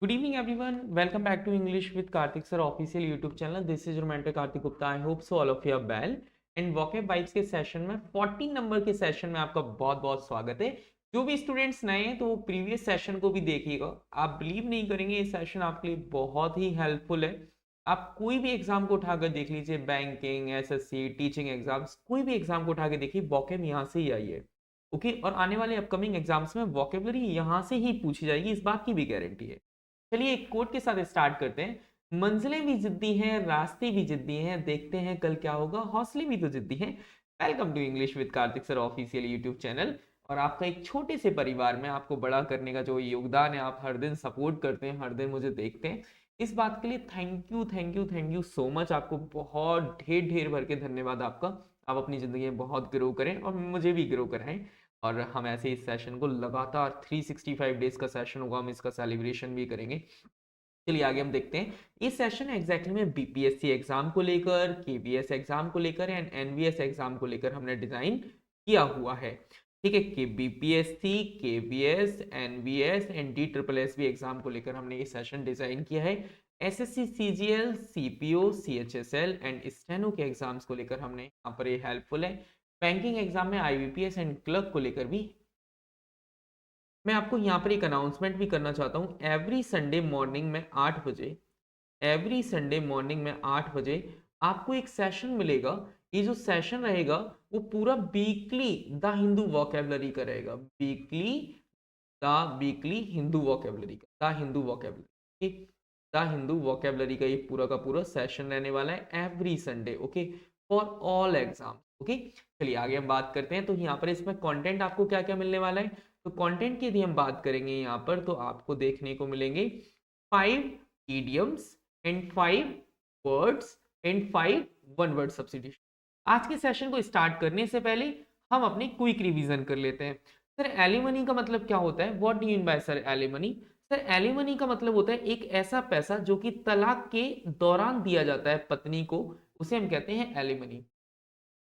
Good evening, everyone. Welcome back to English with Karthik Sir official YouTube channel. This is your mentor Karthik Gupta. I hope so all of you are well. And vocab vibes के session में 14 number के session में आपका बहुत बहुत स्वागत है। जो भी स्टूडेंट्स नए हैं तो वो प्रीवियस सेशन को भी देखिएगा। आप बिलीव नहीं करेंगे, ये सेशन आपके लिए बहुत ही हेल्पफुल है। आप कोई भी एग्जाम को उठाकर देख लीजिए, बैंकिंग, एसएससी, टीचिंग एग्जाम्स, कोई भी एग्जाम को उठा के देखिए, वॉकेब यहाँ से ही आई है। ओके, और आने वाले अपकमिंग एग्जाम्स में वॉकेबलरी यहाँ से ही पूछी जाएगी, इस बात की भी गारंटी है। चलिए एक कोट के साथ स्टार्ट करते हैं। मंजिलें भी जिद्दी हैं, रास्ते भी जिद्दी हैं, देखते हैं कल क्या होगा, हौसले भी तो जिद्दी हैं। Welcome to English with Kartik sir official YouTube channel. और आपका एक छोटे से परिवार में आपको बड़ा करने का जो योगदान है, आप हर दिन सपोर्ट करते हैं, हर दिन मुझे देखते हैं, इस बात के लिए thank you thank you thank you so much. आपको बहुत ढेर ढेर भर के धन्यवाद आपका। आप अपनी जिंदगी में बहुत ग्रो करें और मुझे भी ग्रो कराएं। और हम ऐसे इस सेशन को लगातार 365 डेज का सेशन होगा, हम इसका सेलिब्रेशन भी करेंगे। चलिए आगे हम देखते हैं। इस सेशन एग्जैक्टली में बीपीएससी एग्जाम को लेकर, केवीएस एग्जाम को लेकर एंड एनवीएस एग्जाम को लेकर हमने डिजाइन किया हुआ है। ठीक है, कि BPSC, KVS, NVS and D triple S B exam को लेकर हमने ये सेशन डिजाइन किया है। SSC, CGL, CPO, CHSL and steno के एग्जाम्स को लेकर हमने यहाँ पर ये हेल्पफुल है। बैंकिंग एग्जाम में आईबीपीएस एंड क्लर्क को लेकर भी मैं आपको यहाँ पर एक अनाउंसमेंट भी करना चाहता हूँ। एवरी संडे मॉर्निंग में 8 बजे, एवरी संडे मॉर्निंग में 8 बजे आपको एक सेशन मिलेगा। ये जो सेशन रहेगा वो पूरा वीकली द हिंदू वोकेबलरी का रहेगा। वीकली हिंदू वोकेबलरी का, the Hindu vocabulary, the Hindu vocabulary का ये पूरा का पूरा सेशन रहने वाला है every Sunday. Okay, for all exam. Okay, चलिए आगे हम बात करते हैं। तो यहाँ पर इसमें कंटेंट आपको क्या क्या मिलने वाला है। तो कंटेंट की यदि हम बात करेंगे यहाँ पर, तो आपको देखने को मिलेंगे 5 idioms and 5 words and 5 one word substitution. आज के सेशन को स्टार्ट करने से पहले हम अपनी क्विक रिवीजन कर लेते हैं। सर एलिमनी का मतलब क्या होता है? What do you mean by sir alimony? Sir alimony का मतलब होता है एक ऐसा पैसा जो कि तलाक के दौरान दिया जाता है पत्नी को, उसे हम कहते हैं एलिमनी।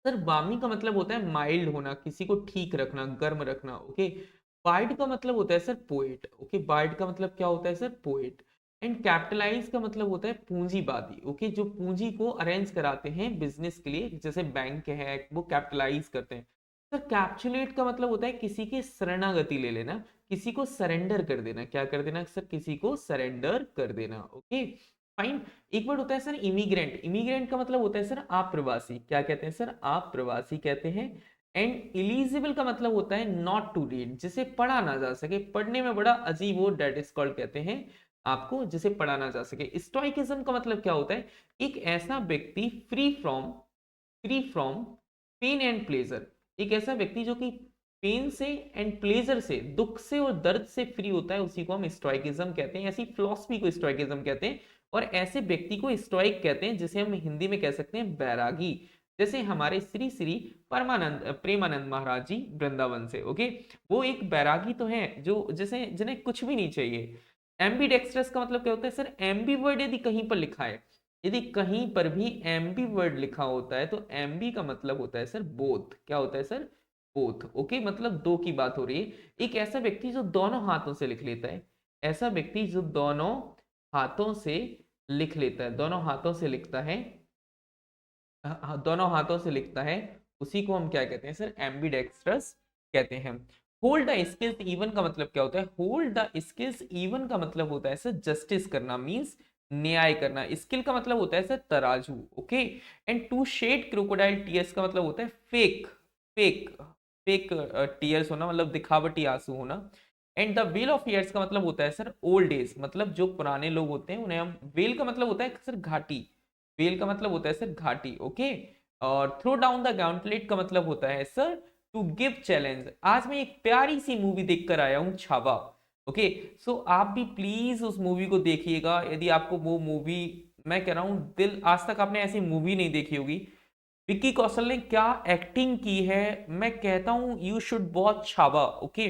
सर बामी का मतलब होता है माइल्ड होना, किसी को ठीक रखना, गर्म रखना। ओके, बार्ड का मतलब होता है सर पोएट। ओके, बार्ड का मतलब क्या होता है सर? पोएट। एंड कैपिटलाइज का मतलब होता है पूंजीवादी। ओके, जो पूंजी को अरेंज कराते हैं बिजनेस के लिए, जैसे बैंक है वो कैपिटलाइज करते हैं। सर कैप्चुलेट का मतलब होता है किसी की शरणागति ले लेना, किसी को सरेंडर कर देना। क्या कर देना सर? किसी को सरेंडर कर देना। Okay, fine. एक वर्ड होता है सर इमिग्रेंट। इमिग्रेंट का मतलब होता है सर आप्रवासी। क्या कहते हैं सर? आप्रवासी कहते हैं। एंड इलिजिबल का मतलब होता है नॉट टू रीड, जिसे पढ़ा ना जा सके, पढ़ने में बड़ा अजीब हो, डेट इज कॉल्ड कहते हैं आपको, जिसे पढ़ा ना जा सके। स्टोइकिज्म का मतलब क्या होता है? एक ऐसा व्यक्ति free from pain and pleasure, एक ऐसा व्यक्ति जो कि पेन से एंड प्लेजर से, दुख से और दर्द से फ्री होता है, उसी को हम स्टोइकिज्म कहते हैं। ऐसी फिलॉसफी को स्टोइकिज्म कहते हैं। और ऐसे व्यक्ति को स्टोइक कहते हैं, जिसे हम हिंदी में कह सकते हैं बैरागी। जैसे हमारे श्री श्री परमानंद प्रेमानंद महाराज जी वृंदावन से। ओके, वो एक बैरागी तो है जो जैसे जिन्हें कुछ भी नहीं चाहिए। एम्बीडेक्स्ट्रस का मतलब क्या होता है सर? एम्बी वर्ड यदि कहीं पर लिखा है, यदि कहीं पर भी एम्बी वर्ड लिखा होता है, तो एम्बी का मतलब होता है सर बोथ। क्या होता है सर? बोथ। ओके, मतलब दो की बात हो रही है। एक ऐसा व्यक्ति जो दोनों हाथों से लिख लेता है, ऐसा व्यक्ति जो दोनों हाथों से लिख लेता है, दोनों हाथों से लिखता है, दोनों हाथों से लिखता है, उसी को हम क्या कहते हैं सर? एम्बीडेक्स्ट्रस कहते हैं। होल्ड द स्किल्स इवन का मतलब क्या होता है? होल्ड द स्किल्स इवन का मतलब होता है सर जस्टिस करना, मींस न्याय करना। स्किल का मतलब होता है सर तराजू। Okay, and to shed crocodile tears का मतलब होता है फेक फेक फेक टीयर्स होना, मतलब दिखावटी आंसू होना। And the well of years का मतलब होता है सर ओल्ड एज, मतलब जो पुराने लोग होते हैं उन्हें हम, वेल का मतलब होता है सर घाटी, वेल का मतलब होता है सर घाटी। ओके, और थ्रो डाउन द गॉन्टलेट का मतलब होता है सर टू गिव चैलेंज। आज मैं एक प्यारी सी मूवी देखकर आया हूं, छावा। ओके, सो आप भी प्लीज उस मूवी को देखिएगा। यदि आपको वो मूवी, मैं कह रहा हूं दिल, आज तक आपने ऐसी मूवी नहीं देखी होगी। विक्की कौशल ने क्या एक्टिंग की है, मैं कहता हूं you should watch Chhaava. Okay,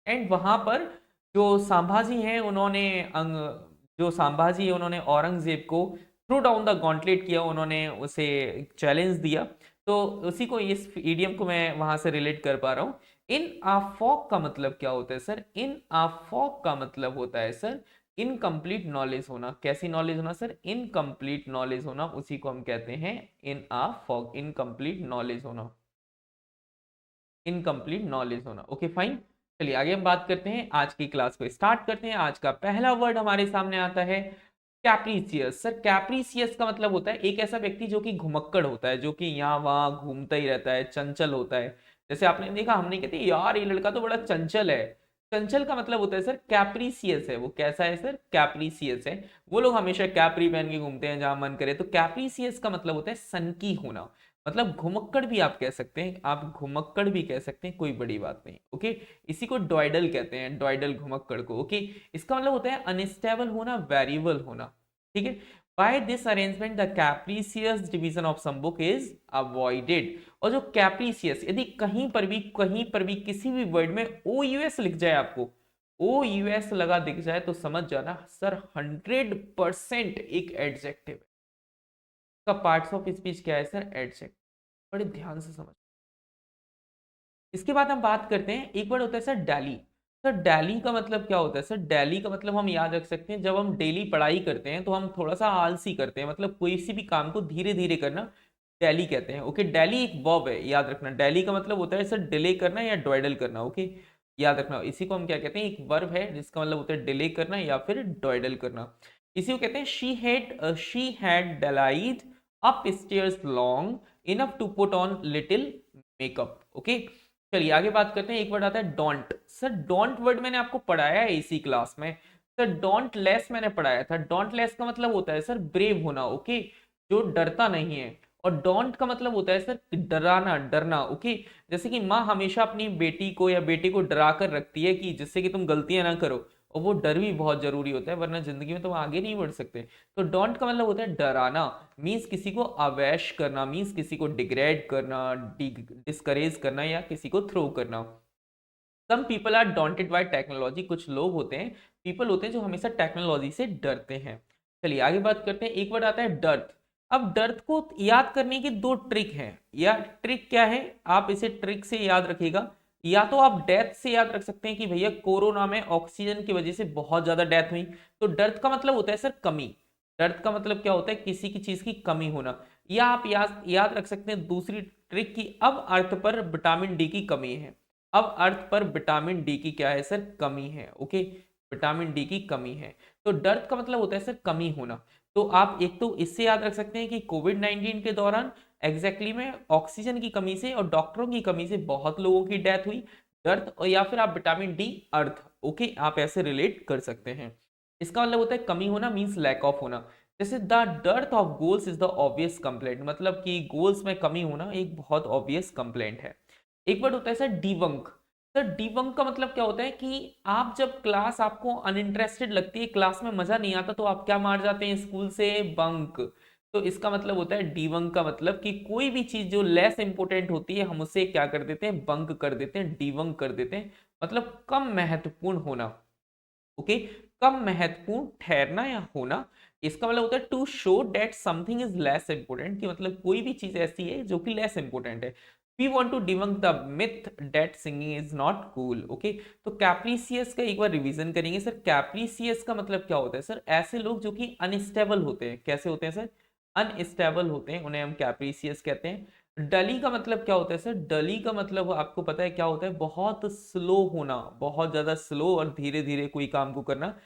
and वहां पर जो संभाजी हैं उन्होंने जो संभाजी है उन्होंने औरंगजेब को थ्रू डाउन द गॉन्टलेट किया, उन्होंने उसे चैलेंज दिया। तो उसी को, इस ईडियम को मैं वहां से रिलेट कर पा रहा हूं। इन आ फॉक का मतलब क्या होता है सर? इन आ फॉक का मतलब होता है सर इनकम्प्लीट नॉलेज होना, कैसी नॉलेज होना सर, इनकम्प्लीट नॉलेज होना, उसी को हम कहते हैं इन अ फॉग, इनकम्प्लीट नॉलेज होना, इनकम्प्लीट नॉलेज होना। ओके फाइन, चलिए आगे हम बात करते हैं, आज की क्लास को स्टार्ट करते हैं। आज का पहला वर्ड हमारे सामने आता है कैप्रीसियस। सर कैप्रीसियस का मतलब होता है एक ऐसा व्यक्ति जो कि घुमक्कड़ होता है, जो कि यहाँ वहां घूमता ही रहता है, चंचल होता है। जैसे आपने देखा, हमने कहते हैं यार ये लड़का तो बड़ा चंचल है। चंचल का मतलब होता है सर कैप्रीसियस है। वो कैसा है सर, कैप्रीसियस है। वो लोग हमेशा कैप्री पहन के घूमते हैं जहां मन करे। तो कैप्रीसियस का मतलब होता है सनकी होना, मतलब घुमक्कड़ भी आप कह सकते हैं, आप घुमक्कड़ भी कह सकते हैं, कोई बड़ी बात नहीं। ओके, इसी को डॉयडल कहते हैं, डॉयडल घुमक्कड़ को। ओके, इसका मतलब होता है अनस्टेबल होना, वेरिएबल होना। ठीक है, by this arrangement the capricious division of sum book is avoided. और जो कैप्रीसियस, यदि कहीं पर भी किसी भी वर्ड में ओ यूएस लिख जाए, आपको ओ यूएस लगा दिख जाए, तो समझ जाना सर 100% एक एडजेक्टिव का पार्ट्स ऑफ स्पीच क्या है सर, एडजेक्टिव। बड़े ध्यान से समझ। इसके बाद हम बात करते हैं, एक वर्ड होता है सर डेली। सर डेली का मतलब क्या होता है सर, डेली का मतलब हम याद रख सकते हैं, जब हम डेली पढ़ाई करते हैं तो हम थोड़ा सा आलसी करते हैं, मतलब कोई सी भी काम को धीरे धीरे करना डेली कहते हैं। ओके, डेली एक वर्ब है, याद रखना। डेली का मतलब होता है सर डिले करना या डॉयडल करना। ओके, याद रखना, इसी को हम क्या कहते हैं, एक वर्ब है जिसका मतलब होता है डिले करना या फिर डॉयडल करना। इसी को कहते हैं she had dallied up stairs long enough to put on little makeup. Okay, चलिए आगे बात करते हैं। एक वर्ड आता है डोंट। सर डोंट वर्ड मैंने आपको पढ़ाया है इसी क्लास में। सर डोंट लेस मैंने पढ़ाया था। डोंट लेस का मतलब होता है सर ब्रेव होना। ओके, जो डरता नहीं है। और डोंट का मतलब होता है सर डराना, डरना। ओके, जैसे कि माँ हमेशा अपनी बेटी को या बेटे को डरा कर रखती है कि जिससे कि तुम गलतियां ना करो, और वो डर भी बहुत जरूरी होता है, वरना जिंदगी में तुम आगे नहीं बढ़ सकते। तो डोंट का मतलब होता है डराना, मीन्स किसी को अवैश करना, मीन्स किसी को डिग्रेड करना, डिस्करेज करना, या किसी को थ्रो करना। Some people are daunted by technology. कुछ लोग होते हैं, पीपल होते हैं जो हमेशा टेक्नोलॉजी से डरते हैं। चलिए आगे बात करते हैं। एक वर्ड आता है डर्थ। अब डर्थ को याद करने की दो ट्रिक हैं, या ट्रिक क्या है, आप इसे ट्रिक से याद रखिएगा। या तो आप डेथ से याद रख सकते हैं कि भैया कोरोना में ऑक्सीजन की वजह से बहुत ज्यादा डेथ हुई, तो डर्थ का मतलब होता है सर कमी। डर्थ का मतलब क्या होता है, किसी की चीज की कमी होना। या आप याद रख सकते हैं दूसरी ट्रिक की अब अर्थ पर विटामिन डी की कमी है। अब अर्थ पर विटामिन डी की क्या है सर, कमी है। ओके, विटामिन डी की कमी है। तो डर्थ का मतलब होता है सर कमी होना। तो आप एक तो इससे याद रख सकते हैं कि कोविड 19 के दौरान एग्जैक्टली में ऑक्सीजन की कमी से और डॉक्टरों की कमी से बहुत लोगों की डेथ हुई, डर्थ। और या फिर आप विटामिन डी, अर्थ। ओके, आप ऐसे रिलेट कर सकते हैं। इसका मतलब होता है कमी होना, मीन्स लैक ऑफ होना। जैसे the dearth of goals is the obvious complaint, मतलब कि गोल्स में कमी होना एक बहुत ऑब्वियस कंप्लेंट है। एक वर्ड होता है सर डिबंक। सर डिबंक का मतलब क्या होता है कि आप जब क्लास आपको अनइंटरेस्टेड लगती है, क्लास में मजा नहीं आता, तो आप क्या मार जाते हैं स्कूल से, बंक। तो इसका मतलब होता है डिबंक का मतलब कि कोई भी चीज जो लेस इंपोर्टेंट होती है, हम उसे क्या कर देते हैं, बंक कर देते हैं, डिबंक कर देते हैं। मतलब कम महत्वपूर्ण होना। ओके, कम महत्वपूर्ण ठहरना या होना। इसका मतलब होता है to show that something is less important, कि मतलब कोई भी चीज ऐसी है जो कि लेस इंपोर्टेंट है। We want to debunk the myth that singing is not cool. Okay, तो कैप्रीसियस का एक बार रिवीजन करेंगे सर। कैप्रीसियस का मतलब क्या होता है सर, ऐसे लोग जो कि अनस्टेबल होते हैं। कैसे होते हैं सर, अनस्टेबल होते हैं, उन्हें हम कैप्रीसियस कहते हैं। डली का मतलब क्या होता है सर, डली का मतलब आपको पता है क्या होता है, बहुत स्लो होना, बहुत ज्यादा स्लो और धीरे धीरे कोई काम को करना।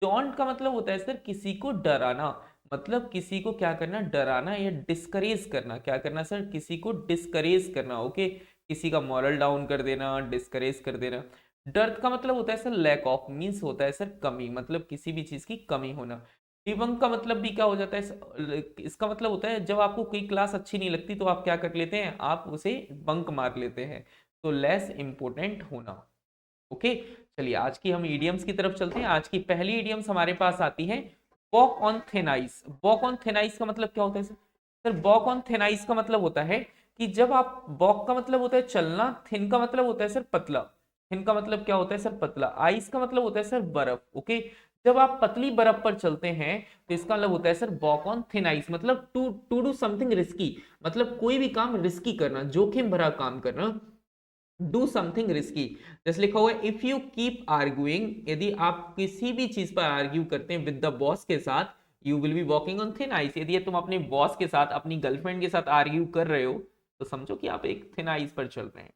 टॉन्ट का मतलब होता है सर किसी को डराना, मतलब किसी को क्या करना, डराना या डिस्करेज करना। क्या करना सर, किसी को डिस्करेज करना। ओके, किसी का मॉरल डाउन कर देना, डिस्करेज कर देना। डर्थ का मतलब होता है सर लैक ऑफ, मीन्स होता है सर कमी, मतलब किसी भी चीज की कमी होना। डिबंक का मतलब भी क्या हो जाता है, इसका मतलब होता है जब आपको कोई क्लास अच्छी नहीं लगती तो आप क्या कर लेते हैं, आप उसे बंक मार लेते हैं। तो लेस इंपोर्टेंट होना। ओके, चलिए आज की हम इडियम्स की तरफ चलते हैं। आज की पहली इडियम्स हमारे पास आती है walk on thin ice. Walk on thin ice का मतलब क्या होता है sir, sir walk on thin ice का मतलब होता है कि जब आप, वॉक का मतलब होता है चलना, थिन का मतलब होता है सर पतला। थिन का मतलब क्या होता है सर, पतला। आइस का मतलब होता है सर बर्फ। ओके, जब आप पतली बर्फ पर चलते हैं तो इसका मतलब होता है sir walk on thin ice, मतलब to to do something risky, मतलब कोई भी काम रिस्की करना, जोखिम भरा काम करना। डू समथिंग रिस्की, जैसे लिखा हुआ है इफ यू कीप आर्ग्यूइंग, यदि आप किसी भी चीज पर आर्ग्यू करते हैं विद द बॉस के साथ, you will be walking on thin ice, यदि तुम अपने बॉस के साथ, अपनी गर्लफ्रेंड के साथ आर्ग्यू कर रहे हो तो समझो कि आप एक थिन आइस पर चल रहे हैं।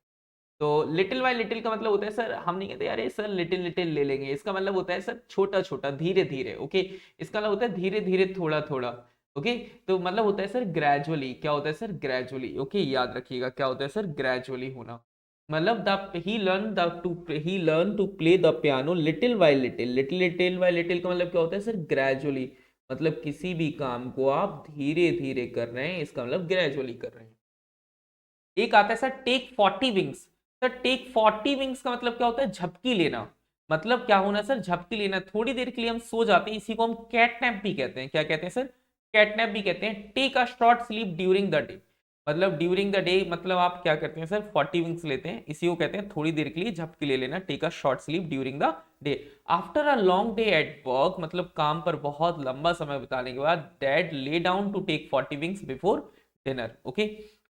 तो लिटिल बाय लिटिल का मतलब होता है सर, हम नहीं कहते यार सर लिटिल लिटिल ले लेंगे, इसका मतलब होता है सर छोटा छोटा, धीरे धीरे। ओके, इसका मतलब होता है धीरे धीरे, थोड़ा थोड़ा। ओके, तो मतलब होता है सर ग्रेजुअली, क्या होता है सर ग्रेजुअली। ओके, याद रखिएगा क्या होता है सर ग्रेजुअली होना। मतलब the he learn to play the piano little by little, little little by little का मतलब क्या होता है सर ग्रेजुअली, मतलब किसी भी काम को आप धीरे धीरे कर रहे हैं, इसका मतलब ग्रेजुअली कर रहे हैं। एक आता है sir take 40 winks, sir take 40 winks का मतलब क्या होता है झपकी लेना, मतलब क्या होना सर झपकी लेना, थोड़ी देर के लिए हम सो जाते हैं, इसी को हम कैटनैप भी कहते हैं। क्या कहते हैं सर? कैटनैप भी कहते हैं। Take a short sleep during the day, मतलब ड्यूरिंग द डे मतलब आप क्या करते हैं सर 40 विंग्स लेते हैं, इसी को कहते हैं थोड़ी देर के लिए झपकी ले लेना, take a short sleep during the day. After a long day at work, मतलब काम पर बहुत लंबा समय बिताने के बाद, dad lay down to take 40 winks before dinner. Okay,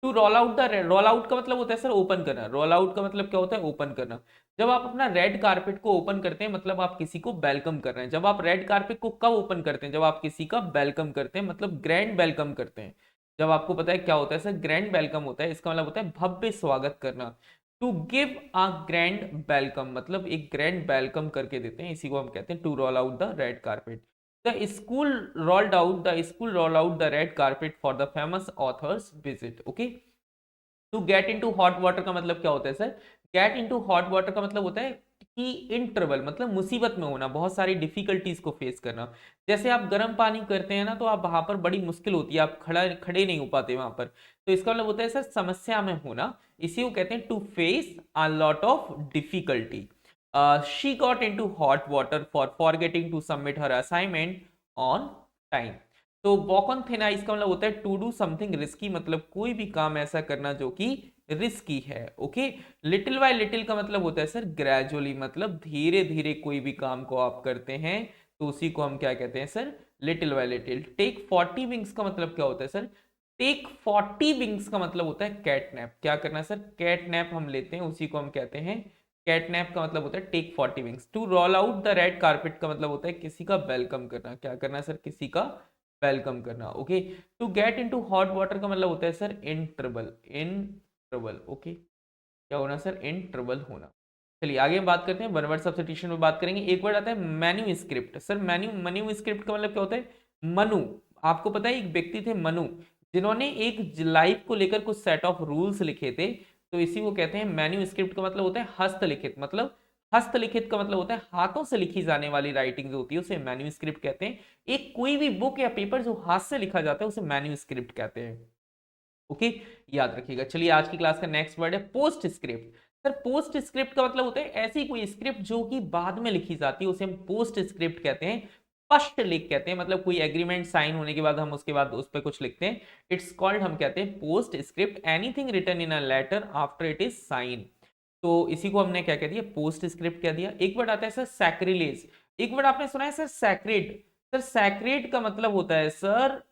to roll out the red, roll out का मतलब होता है सर ओपन करना, रोल आउट का मतलब क्या होता है ओपन करना। जब आप अपना रेड कारपेट को ओपन करते हैं मतलब आप किसी को वेलकम कर रहे हैं। जब आप रेड कारपेट को कब ओपन करते हैं? जब आप किसी का वेलकम करते हैं, मतलब ग्रैंड वेलकम करते हैं। जब आपको पता है क्या होता है सर ग्रैंड वेलकम होता है, इसका मतलब होता है भव्य स्वागत करना। To give a grand welcome, मतलब एक ग्रैंड वेलकम करके देते हैं, इसी को हम कहते हैं to roll out the red carpet. The school rolled out the red carpet for the famous author's visit. Okay, to get into hot water का मतलब क्या होता है sir? Get into hot water का मतलब होता है कि इन ट्रबल, मतलब मुसीबत में होना, बहुत सारी डिफिकल्टीज को फेस करना। जैसे आप गर्म पानी करते हैं ना, तो आप वहां पर बड़ी मुश्किल होती है, आप खड़े नहीं हो पाते वहां पर, तो इसका मतलब होता है सर समस्या में होना, इसी को कहते हैं to face a lot of difficulty. She got into hot water for forgetting to submit her assignment on time. तो वॉक ऑन थिन आइस का मतलब होता है टू डू समथिंग रिस्की, मतलब कोई भी काम ऐसा करना जो कि रिस्की है। ओके, लिटिल बाय लिटिल का मतलब होता है सर ग्रेजुअली, मतलब धीरे धीरे कोई भी काम को आप करते हैं तो उसी को हम क्या कहते हैं sir little by little. Take 40 winks का मतलब क्या होता है सर? टेक 40 विंग्स का मतलब होता है कैटनैप। क्या करना सर? कैटनैप हम लेते हैं, उसी को हम कहते हैं कैटनैप का मतलब होता है take 40 winks. To roll out the red carpet का मतलब होता है किसी का वेलकम करना। क्या करना सर? किसी का वेलकम करना। Okay, to get into hot water का मतलब होता है sir in trouble, in trouble. Okay, क्या होना सर? इन ट्रबल होना। चलिए आगे हम बात करते हैं, वन वर्ड सब्स्टिट्यूशन में बात करेंगे। एक वर्ड आता है menu script. Sir menu script का मतलब क्या होता है? मनु, आपको पता है एक व्यक्ति थे मनु, जिन्होंने एक लाइफ को लेकर कुछ सेट ऑफ रूल्स लिखे थे, तो इसी को कहते हैं मेन्यू स्क्रिप्ट का मतलब होता है हस्तलिखित, मतलब हस्तलिखित का मतलब होता है हाथों से लिखी जाने वाली राइटिंग जो होती है उसे मेन्यू स्क्रिप्ट कहते हैं। एक कोई भी बुक या पेपर जो हाथ से लिखा जाता है उसे मेन्यू स्क्रिप्ट कहते हैं। ओके, याद रखिएगा। चलिए आज की क्लास का नेक्स्ट वर्ड है post script. Sir post script का मतलब होता है ऐसी कोई स्क्रिप्ट जो कि बाद में लिखी जाती है, उसे हम पोस्ट स्क्रिप्ट कहते हैं, पश्च लिख कहते हैं, मतलब कोई एग्रीमेंट साइन होने के बाद हम उसके बाद उस पर कुछ लिखते हैं, इट्स कॉल्ड, हम कहते हैं postscript. Anything written in a letter after it is sign, तो इसी को हमने क्या कह दिया? पोस्ट स्क्रिप्ट कह दिया। एक वर्ड आता है सर सैक्रिलेज। एक वर्ड आपने सुना है सर सैक्रेड। सर सैक्रेड का मतलब होता है सर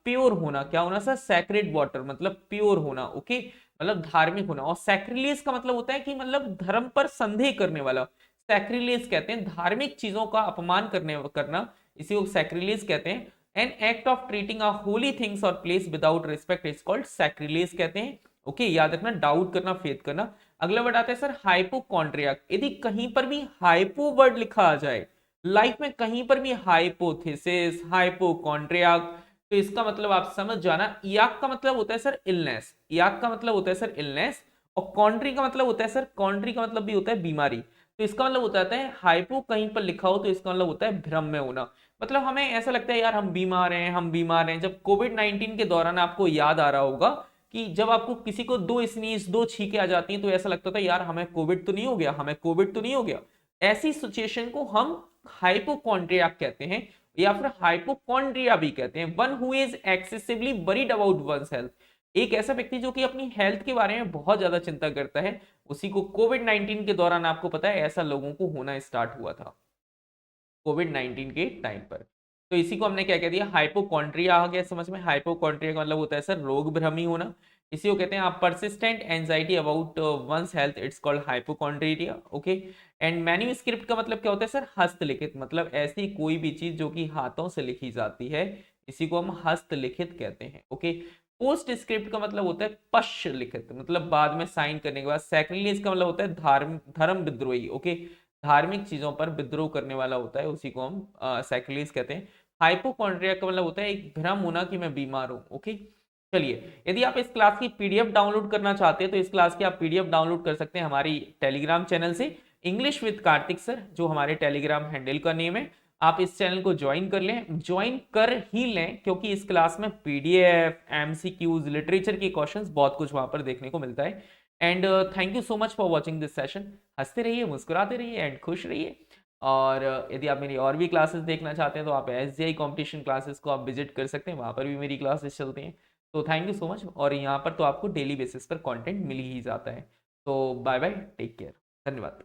प्योर होना। क्या होना सर? सैक्रेड वाटर, मतलब प्योर होना। ओके, मतलब धार्मिक होना। और सैक्रिलेज का मतलब होता है कि मतलब धर्म पर संदेह करने वाला, सैक्रिलेज कहते हैं धार्मिक चीजों का अपमान करना, इसी को सैक्रिलेज कहते हैं। An act of treating a holy things और place without respect is called sacrilege कहते हैं। ओके, याद रखना, डाउट करना, फेथ करना। अगला वर्ड आता है सर हाइपोकॉन्ड्रिया। यदि कहीं पर भी हाइपो वर्ड लिखा आ जाए, लाइफ में कहीं पर भी हाइपोथेसिस, हाइपोकॉन्ड्रिया, तो इसका मतलब आप समझ जाना, इयाक का मतलब होता है सर इलनेस, इयाक का मतलब होता है सर इलनेस, और कॉन्ट्री का मतलब होता है सर, कॉन्ट्री का मतलब भी होता है बीमारी। तो इसका मतलब होता है हाइपो कहीं पर लिखा हो तो इसका मतलब होता है भ्रम में होना, मतलब हमें ऐसा लगता है यार हम बीमार हैं, हम बीमार हैं। जब कोविड 19 के दौरान आपको याद आ रहा होगा कि जब आपको किसी को दो स्नीज, दो छींके आ जाती हैं तो ऐसा लगता था यार हमें कोविड तो नहीं हो गया, हमें कोविड तो नहीं हो गया। ऐसी सिचुएशन को हम हाइपोकॉन्ड्रियाक कहते हैं, या फिर हाइपोकॉन्ड्रिया भी कहते हैं। One who is excessively worried about one's health, एक ऐसा व्यक्ति जो कि अपनी हेल्थ के बारे में बहुत ज्यादा चिंता करता है, उसी को कोविड 19 के दौरान आपको पता है ऐसा लोगों को होना स्टार्ट हुआ था कोविड 19 के टाइम पर। तो इसी को हमने क्या कह दिया? हाइपोकॉन्ड्रिया आ गया समझ में। हाइपोकॉन्ड्रिया का मतलब होता है सर रोग भ्रमी होना। इसी को कहते हैं आप persistent anxiety about one's health, it's called hypochondria. Okay. And manuscript का मतलब क्या होता है सर? हस्तलिखित, मतलब ऐसी कोई भी चीज जो कि हाथों से लिखी जाती है, इसी को हम हस्तलिखित कहते हैं। ओके। पोस्ट स्क्रिप्ट का मतलब होता है पश्च लिखित, मतलब बाद में साइन करने के बाद। सेकेंडली इसका मतलब होता है धर्म विद्रोही। ओके। धार्मिक चीजों पर विद्रोह करने वाला होता है, उसी को हम सेकेंडलीज कहते हैं। हाइपोकॉन्ड्रिया का मतलब होता है एक भ्रम होना कि मैं बीमार हूं। ओके। चलिए, यदि आप इस क्लास की पीडीएफ डाउनलोड करना चाहते हैं तो इस क्लास की आप पीडीएफ डाउनलोड कर सकते हैं हमारी टेलीग्राम चैनल से, इंग्लिश विद कार्तिक सर, जो हमारे टेलीग्राम हैंडल का नेम है। आप इस चैनल को ज्वाइन कर लें, ज्वाइन कर ही लें, क्योंकि इस क्लास में पीडीएफ, एमसीक्यूज, लिटरेचर के क्वेश्चंस, बहुत कुछ वहां पर देखने को मिलता है। And thank you so much for watching this session. हंसते रहिए, मुस्कुराते रहिए एंड खुश रहिए। और यदि आप मेरी और भी क्लासेस देखना चाहते हैं तो आप एसजीआई कंपटीशन क्लासेस को आप विजिट कर सकते हैं, वहां पर भी मेरी क्लासेस चलती हैं। तो थैंक यू सो मच। और यहाँ पर तो आपको डेली बेसिस पर कंटेंट मिल ही जाता है। तो बाय बाय, टेक केयर, धन्यवाद।